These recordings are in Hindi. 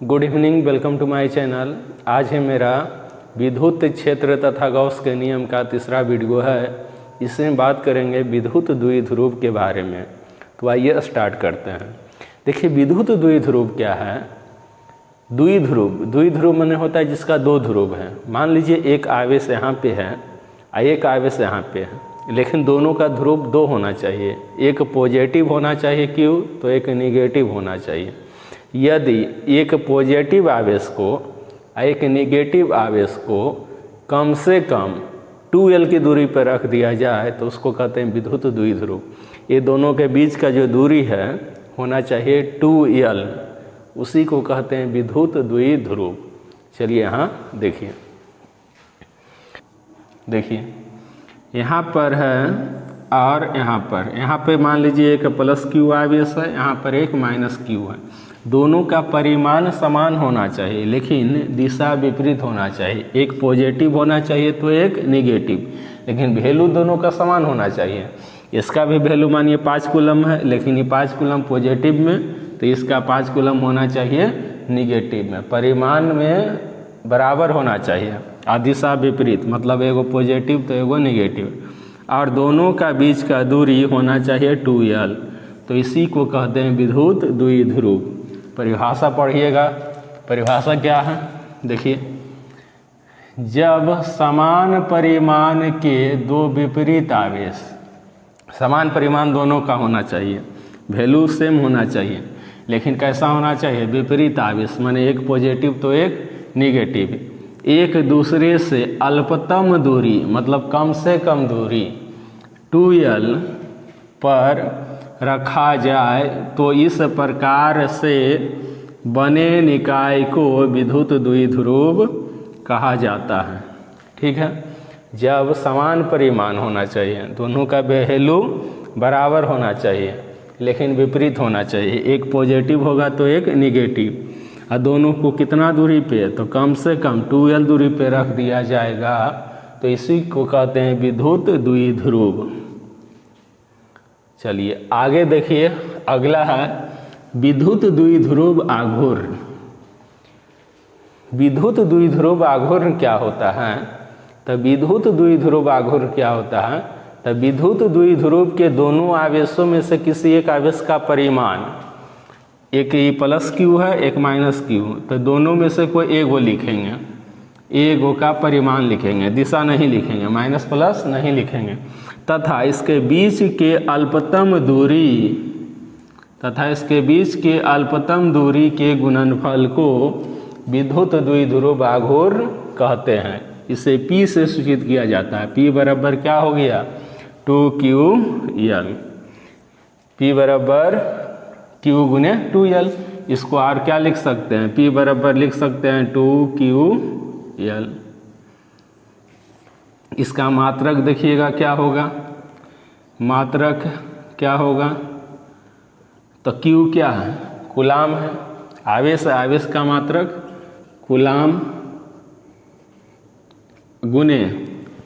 Good evening, welcome to my channel. आज है मेरा विद्युत क्षेत्र तथा गॉस के नियम का तीसरा वीडियो है। इसमें बात करेंगे विद्युत द्विध्रुव के बारे में। तो आइए स्टार्ट करते हैं। देखिए, विद्युत द्विध्रुव क्या है। द्विध्रुव माने होता है जिसका दो ध्रुव है। मान लीजिए एक आवेश यहाँ पे है और एक आवेश यहाँ पे है, लेकिन दोनों का ध्रुव दो होना चाहिए। एक पॉजिटिव होना चाहिए Q, तो एक निगेटिव होना चाहिए। यदि एक पॉजिटिव आवेश को एक नेगेटिव आवेश को कम से कम 2L की दूरी पर रख दिया जाए तो उसको कहते हैं विद्युत द्विध्रुव। ये दोनों के बीच का जो दूरी है होना चाहिए 2L, उसी को कहते हैं विद्युत द्विध्रुव। चलिए यहाँ देखिए यहाँ पर है और यहाँ पे मान लीजिए एक प्लस Q आवेश है, यहाँ पर एक माइनस Q है। दोनों का परिमाण समान होना चाहिए, लेकिन दिशा विपरीत होना चाहिए। एक पॉजिटिव होना चाहिए तो एक नेगेटिव, लेकिन वैल्यू दोनों का समान होना चाहिए। इसका भी वैल्यू मानिए 5 कूलम है, लेकिन ये 5 कूलम पॉजिटिव में, तो इसका 5 कूलम होना चाहिए निगेटिव में। परिमाण में बराबर होना चाहिए और दिशा विपरीत, मतलब एगो पॉजिटिव तो एगो नेगेटिव, और दोनों का बीच का दूरी होना चाहिए 2L। तो इसी को कहते हैं विद्युत द्विध्रुव। परिभाषा पढ़िएगा। परिभाषा क्या है, देखिए, जब समान परिमाण के दो विपरीत आवेश, समान परिमाण दोनों का होना चाहिए, वैल्यू सेम होना चाहिए, लेकिन कैसा होना चाहिए, विपरीत आवेश, माने एक पॉजिटिव तो एक निगेटिव, एक दूसरे से अल्पतम दूरी, मतलब कम से कम दूरी 2L पर रखा जाए तो इस प्रकार से बने निकाय को विद्युत द्विध्रुव कहा जाता है। ठीक है, जब समान परिमाण होना चाहिए, दोनों का वैल्यू बराबर होना चाहिए, लेकिन विपरीत होना चाहिए। एक पॉजिटिव होगा तो एक निगेटिव, और दोनों को कितना दूरी पे, तो कम से कम 2L दूरी पे रख दिया जाएगा, तो इसी को कहते हैं विद्युत द्विध्रुव। चलिए आगे देखिए, अगला है विद्युत द्विध्रुव आघूर्ण। विद्युत द्विध्रुव आघूर्ण क्या होता है, तो विद्युत द्विध्रुव आघूर्ण क्या होता है, तो विद्युत द्विध्रुव के दोनों आवेशों में से किसी एक आवेश का परिमाण, एक ये प्लस Q है एक माइनस Q, तो दोनों में से कोई एगो लिखेंगे, एगो का परिमाण लिखेंगे, दिशा नहीं लिखेंगे, माइनस प्लस नहीं लिखेंगे, तथा इसके बीच के अल्पतम दूरी के गुणनफल को विद्युत द्विध्रुव आघूर्ण कहते हैं। इसे P से सूचित किया जाता है। P बराबर क्या हो गया, 2QL। P बराबर Q गुने 2L। इसको और क्या लिख सकते हैं, P बराबर लिख सकते हैं 2QL। इसका मात्रक देखिएगा क्या होगा, मात्रक क्या होगा, तो Q क्या है, कूलाम है, आवेश है, आवेश का मात्रक कूलाम गुने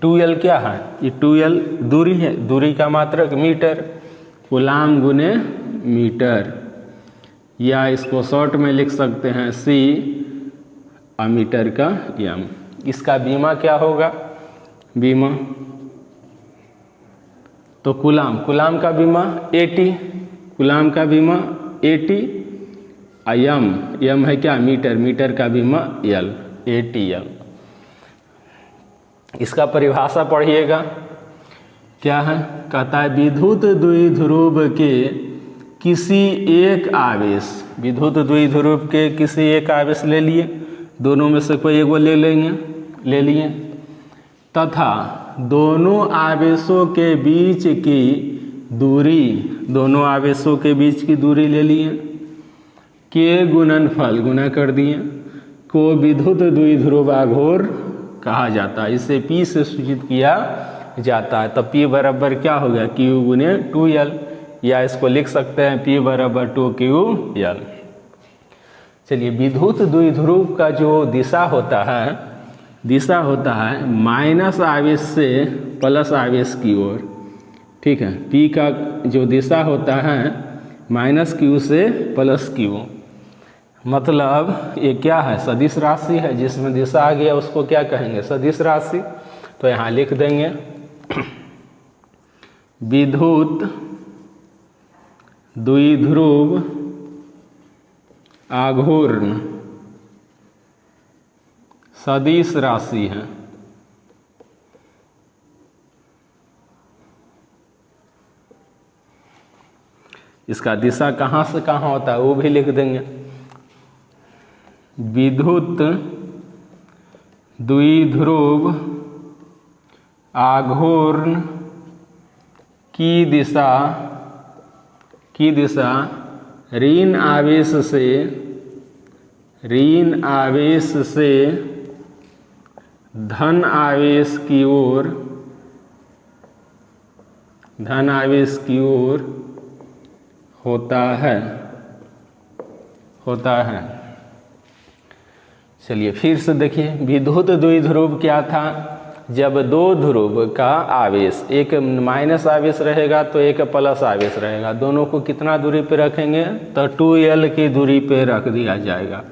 2L क्या है, ये 2L दूरी है, दूरी का मात्रक मीटर, कूलाम गुने मीटर, या इसको शॉर्ट में लिख सकते हैं C और मीटर का M। इसका बीमा क्या होगा, बीमा तो कूलाम का बीमा 80, कूलाम का बीमा 80, M है क्या, मीटर का बीमा L, 80L। इसका परिभाषा पढ़िएगा क्या है, कहता है विद्युत द्विध्रुव के किसी एक आवेश, विद्युत द्विध्रुव के किसी एक आवेश ले लिए, दोनों में से कोई एगो ले लिए, तथा दोनों आवेशों के बीच की दूरी, दोनों आवेशों के बीच की दूरी ले लिए, के गुणनफल गुना कर दिए, को विद्युत द्विध्रुव आघूर्ण कहा जाता है। इसे P से सूचित किया जाता है। तो P बराबर क्या हो गया, Q गुने 2L, या इसको लिख सकते हैं P बराबर 2QL। चलिए, विद्युत द्विध्रुव का जो दिशा होता है माइनस आवेश से प्लस आवेश की ओर। ठीक है, P का जो दिशा होता है माइनस Q से प्लस Q, मतलब ये क्या है, सदिश राशि है, जिसमें दिशा आ गया उसको क्या कहेंगे, सदिश राशि। तो यहाँ लिख देंगे विद्युत द्विध्रुव आघूर्ण सदिश राशि है। इसका दिशा कहाँ से कहाँ होता है वो भी लिख देंगे। विद्युत द्विध्रुव आघूर्ण की दिशा ऋण आवेश से धन आवेश की ओर होता है। चलिए फिर से देखिए, विद्युत द्विध्रुव क्या था, जब दो ध्रुव का आवेश, एक माइनस आवेश रहेगा तो एक प्लस आवेश रहेगा, दोनों को कितना दूरी पे रखेंगे, तो 2l की दूरी पे रख दिया जाएगा।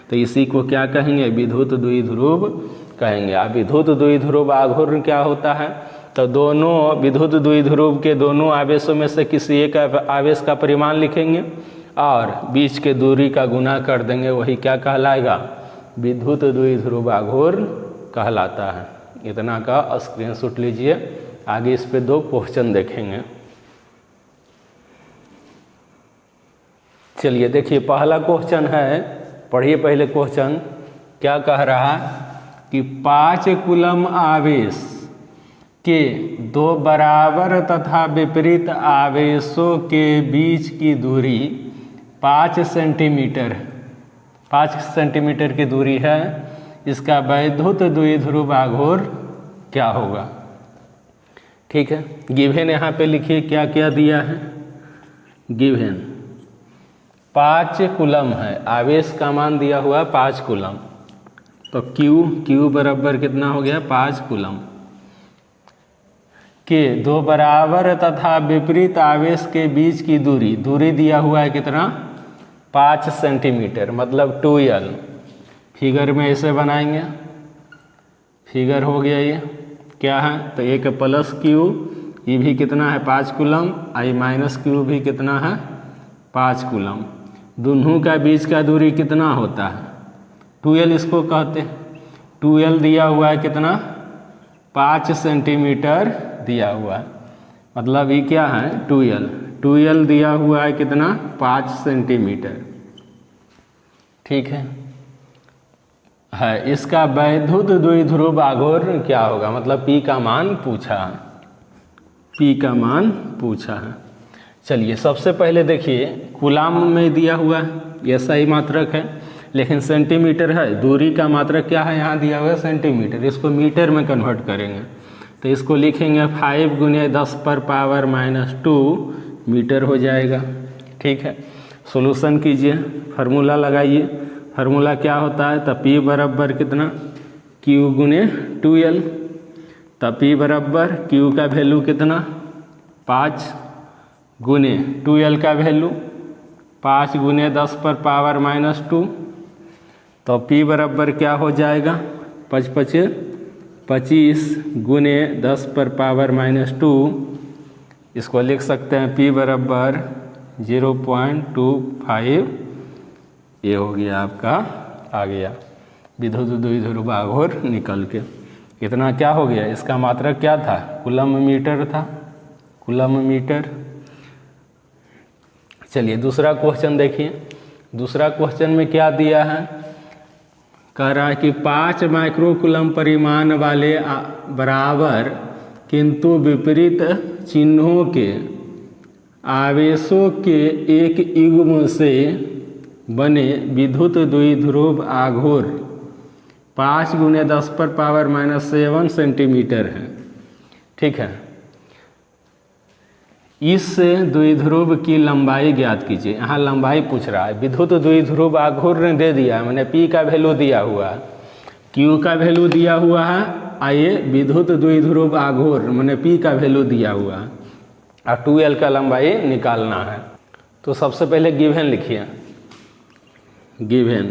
तो इसी को क्या कहेंगे, विद्युत द्विध्रुव कहेंगे। अब विद्युत द्विध्रुव आघूर्ण क्या होता है, तो दोनों विद्युत द्विध्रुव के दोनों आवेशों में से किसी एक आवेश का परिमाण लिखेंगे और बीच के दूरी का गुना कर देंगे, वही क्या कहलाएगा, विद्युत द्विध्रुव आघूर्ण कहलाता है। इतना का स्क्रीनशॉट लीजिए, आगे इस पे 2 क्वेश्चन देखेंगे। चलिए देखिए, पहला क्वेश्चन है, पढ़िए पहले क्वेश्चन क्या कह रहा है कि 5 कूलम आवेश के 2 बराबर तथा विपरीत आवेशों के बीच की दूरी 5 सेंटीमीटर की दूरी है, इसका वैद्युत द्विध्रुव आघूर्ण क्या होगा। ठीक है, गिवन यहाँ पे लिखिए क्या क्या दिया है। गिवन 5 कूलम है, आवेश का मान दिया हुआ 5 कूलम, तो Q बराबर कितना हो गया, 5 कूलम के 2 बराबर तथा विपरीत आवेश के बीच की दूरी दिया हुआ है कितना, 5 सेंटीमीटर, मतलब 2l। फिगर में ऐसे बनाएंगे, फिगर हो गया ये क्या है, तो एक प्लस Q, ये भी कितना है 5 कूलम, आई माइनस Q भी कितना है 5 कूलम। दोनों का बीच का दूरी कितना होता है, 2l इसको कहते हैं। 2l दिया हुआ है कितना, 5 सेंटीमीटर दिया हुआ है, मतलब ये क्या है 2l दिया हुआ है कितना, 5 सेंटीमीटर। ठीक है, इसका वैद्युत द्विध्रुव आघूर्ण क्या होगा, मतलब P का मान पूछा है। चलिए सबसे पहले देखिए, कूलम में दिया हुआ है, ऐसा ही मात्रक है, लेकिन सेंटीमीटर है, दूरी का मात्रक क्या है, यहाँ दिया हुआ है सेंटीमीटर, इसको मीटर में कन्वर्ट करेंगे तो इसको लिखेंगे 5 × 10⁻⁻² मीटर हो जाएगा। ठीक है, सॉल्यूशन कीजिए, फार्मूला लगाइए, फार्मूला क्या होता है, तो P बराबर कितना, Q × 2l, तो P बराबर Q का वैल्यू कितना 5 × 2l का वैल्यू 5 × 10⁻⁻², तो P बराबर क्या हो जाएगा, 25 × 10⁻²। इसको लिख सकते हैं P बराबर 0.25, ये हो गया आपका, आ गया विद्युत द्विध्रुव आघूर्ण निकल के। कितना क्या हो गया, इसका मात्रक क्या था, कूलम मीटर था, कूलम मीटर। चलिए दूसरा क्वेश्चन देखिए, दूसरा क्वेश्चन में क्या दिया है, कह रहा है कि 5 माइक्रो कूलम परिमाण वाले बराबर किंतु विपरीत चिन्हों के आवेशों के एक युग्म से बने विद्युत द्विध्रुव आघूर्ण 5 × 10⁻⁷ सेंटीमीटर है। ठीक है, इस द्विध्रुव की लंबाई ज्ञात कीजिए। यहाँ लंबाई पूछ रहा है, विद्युत द्विध्रुव आघूर्ण दे दिया है, मैंने P का वैल्यू दिया हुआ है, Q का वैल्यू दिया हुआ है, आइए विद्युत द्विध्रुव आघूर्ण मैंने P का वैल्यू दिया हुआ है और 2l का लंबाई निकालना है। तो सबसे पहले गिवन लिखिए, गिवन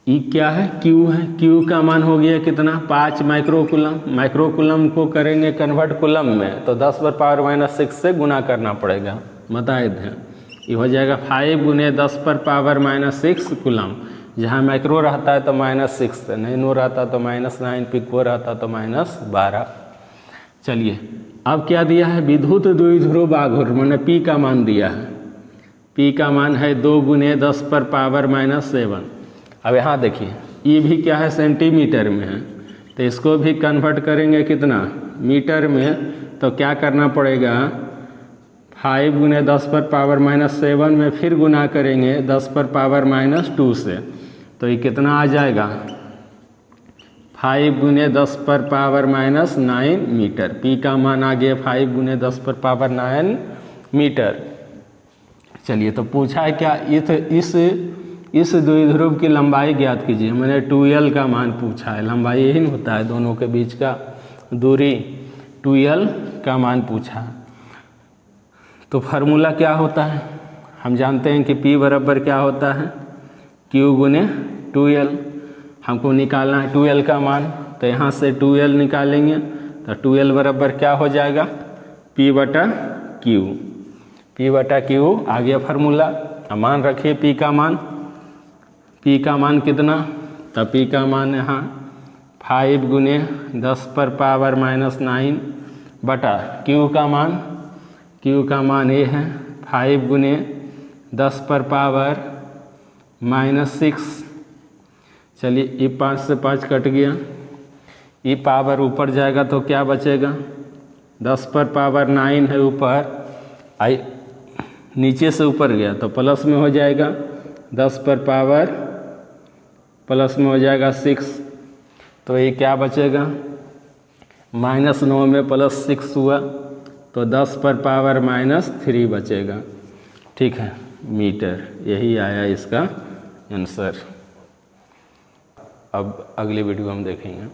ई क्या है, क्यू है। क्यू का मान हो गया कितना, 5 माइक्रोकुलम। माइक्रोकुलम को करेंगे कन्वर्ट कुलम में तो 10 पर पावर माइनस 6 से गुना करना पड़ेगा, बताए थे। ये हो जाएगा 5 गुने 10 पर पावर माइनस 6 कुलम। जहाँ माइक्रो रहता है तो -6, नैनो रहता तो -9, पिको रहता तो -12। चलिए अब क्या दिया है, विद्युत द्विध्रुव आघूर्ण मैंने पी का मान दिया है। पी का मान है 2 गुने 10 पर पावर -7। अब यहाँ देखिए ये भी क्या है, सेंटीमीटर में है, तो इसको भी कन्वर्ट करेंगे कितना, मीटर में। तो क्या करना पड़ेगा, 5 गुने 10 पर पावर -7 में फिर गुना करेंगे 10 पर पावर -2 से, तो ये कितना आ जाएगा, 5 गुने 10 पर पावर -9 मीटर। पी का मान आ गया 5 गुने 10 पर पावर 9 मीटर। चलिए तो पूछा है क्या, इस द्विध्रुव की लंबाई ज्ञात कीजिए। मैंने 2L का मान पूछा है, लंबाई यही होता है दोनों के बीच का दूरी, 2L का मान पूछा। तो फार्मूला क्या होता है, हम जानते हैं कि P बराबर क्या होता है, Q गुने 2L। हमको निकालना है 2L का मान, तो यहाँ से 2L निकालेंगे तो 2L बराबर क्या हो जाएगा, P बटा Q। P बटा Q आ गया फार्मूला। मान रखिए P का मान, P का मान कितना, तो P का मान यहाँ 5 गुने 10 पर पावर -9 बटा Q का मान ये है 5 गुने 10 पर पावर -6। चलिए ये 5 से 5 कट गया, ये पावर ऊपर जाएगा तो क्या बचेगा, 10 पर पावर 9 है ऊपर, आई नीचे से ऊपर गया तो प्लस में हो जाएगा, 10 पर पावर प्लस में हो जाएगा 6, तो ये क्या बचेगा, -9 में +6 हुआ तो 10 पर पावर -3 बचेगा। ठीक है, मीटर। यही आया इसका आंसर। अब अगली वीडियो हम देखेंगे।